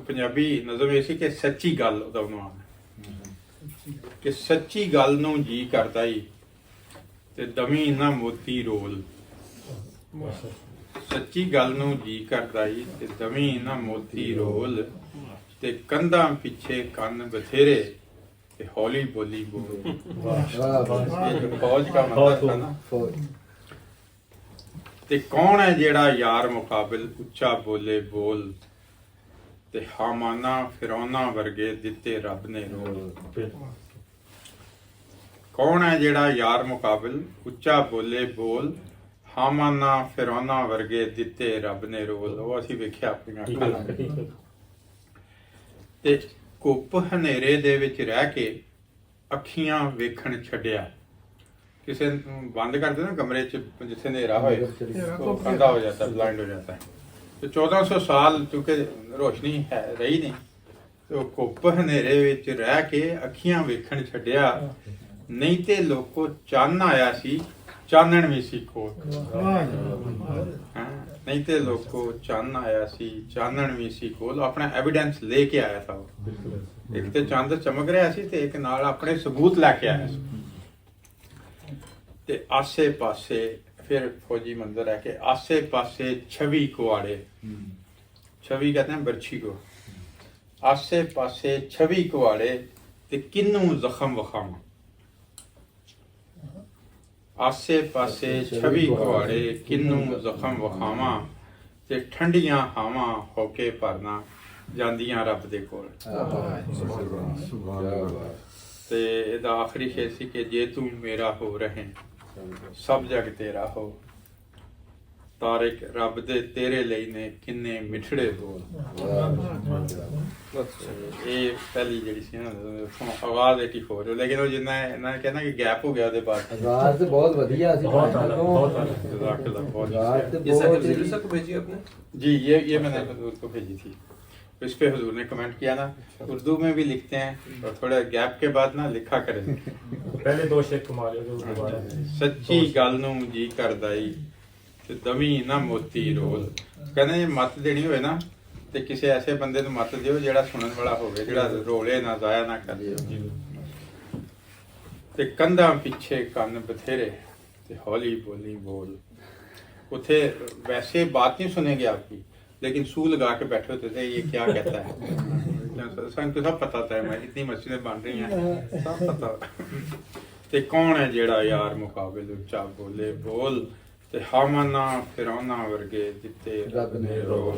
ਪੰਜਾਬੀ ਨਜ਼ਮ ਇਹ ਸੀ ਕਿ ਸੱਚੀ ਗੱਲ ਉਹਦਾ ਨਾਮ ਕਿ ਸੱਚੀ ਗੱਲ ਨੂੰ ਜੀ ਕਰਦਾ ਈ ਤੇ ਦਮੀ ਨਾ ਮੋਤੀ ਰੋਲ। ਸੱਚੀ ਗੱਲ ਨੂੰ ਜੀ ਕਰਦਾ ਈ ਤੇ ਦਮੀ ਨਾ ਮੋਤੀ ਰੋਲ ਤੇ ਕੰਧਾਂ ਪਿੱਛੇ ਕੰਨ ਬਥੇਰੇ ਤੇ ਹੌਲੀ ਬੋਲੀ ਬੋਲ। ਫੌਜ ਦਾ ਮਤਲਬ ਹੈ ਨਾ। ਤੇ ਕੌਣ ਹੈ ਜਿਹੜਾ ਯਾਰ ਮੁਕਾਬਲ ਉੱਚਾ ਬੋਲੇ ਬੋਲ ਤੇ ਹਾਮਾਨਾ ਫਿਰੌਨਾ ਵਰਗੇ ਦਿੱਤੇ ਰੱਬ ਨੇ ਰੋਲ। ਕੌਣ ਹੈ ਜਿਹੜਾ ਯਾਰ ਮੁਕਾਬਲ ਉੱਚਾ ਬੋਲੇ ਬੋਲ ਹਾਮਾਨਾ ਫਿਰੌਨਾ ਵਰਗੇ ਦਿੱਤੇ ਰੱਬ ਨੇ ਰੋਲ। ਉਹ ਅਸੀਂ ਵੇਖਿਆ ਆਪਣੀਆਂ ਅੱਖਾਂ ਨਾਲ। ਤੇ ਘੁੱਪ ਹਨੇਰੇ ਦੇ ਵਿੱਚ ਰਹਿ ਕੇ ਅੱਖੀਆਂ ਵੇਖਣ ਛੱਡਿਆ। ਕਿਸੇ ਨੂੰ ਬੰਦ ਕਰ ਦੇ ਨਾ ਕਮਰੇ 'ਚ ਜਿੱਥੇ ਹਨੇਰਾ ਹੋਏ ਉਹ ਅੰਧਾ ਹੋ ਜਾਂਦਾ, ਬਲਾइंड हो जाता है। तो 1400 साल चूंकि रोशनी है रही नहीं तो घुप हनेरे विच रह के अखियां वेखण छड्डिया नहीं ते लोको चन्न आया सी चानण भी सी कोल। नहीं ते लोको चन्न आया सी चानण भी सी कोल। अपना एविडेंस लेके आया था वो। एक ते चंद चमक रहा सी ते एक नाल अपने सबूत लैके आया सी। ते आसे पासे फिर फौजी मंदिर है कि आसे पासे छवि कुआड़े, छवि कहते हैं बर्छी को। आसे पासे छवि कुआड़े ते किन्नू जख्म वखावा। आसे पासे छवि कुआड़े किन्नू जख्म वखावा ते ठंडियां हावां होके भरना ਜਾਂਦੀਆਂ ਰੱਬ ਦੇ ਕੋਲ। ਤੇ ਇਹਦਾ ਆਖਰੀ ਸ਼ੇਰ ਸੀ ਕਿ ਜੇ ਤੂੰ ਮੇਰਾ ਹੋ ਰਹੇ ਸਭ ਜਗ ਤੇਰਾ ਹੋ ਤਾਰਿਕ ਰੱਬ ਦੇ ਤੇਰੇ ਲਈ ਨੇ ਕਿੰਨੇ ਮਿੱਠੜੇ ਬੋਲ। ਇਹ ਪਹਿਲੀ ਜਿਹੜੀ ਸੀ ਨਾ ਆਵਾਜ਼ 84 ਲੇਕਿਨ ਉਹ ਜਿੰਨਾ ਇਹਨਾਂ ਨੇ ਕਹਿੰਦਾ ਕਿ ਗੈਪ ਹੋ ਗਿਆ ਉਹਦੇ ਬਾਅਦ आवाज तो बहुत बढ़िया सी। जी ये मैंने हजूर को भेजी थी। इस पे हजूर ने कमेंट किया ना उर्दू में भी लिखते हैं और थोड़ा गैप के बाद ना लिखा करें। पहले दो शेर कमा लिया। सच्ची गल नूं जी करदा ई ते दमी ना मोती रोल। कहने मत देनी होए ना ते किसी ऐसे बंदे नूं मत दिओ जेड़ा सुनन वाला होवे, जेड़ा रोले ना जाया ना करे। ते कंधां पिछे कंन बथेरे ते हौली बोली बोल। उथे वैसे बात नहीं सुनेंगे आपकी लेकिन सू लगा के बैठे होते थे ये क्या कहता है। सब पता था मैं इतनी मस्जिदें बन रही हैं सब पता। ते कौन है जेड़ा यार मुकाबिल उच्चा बोले बोल ते हामाना फिरौना वर्गे दिते रब ने रोल।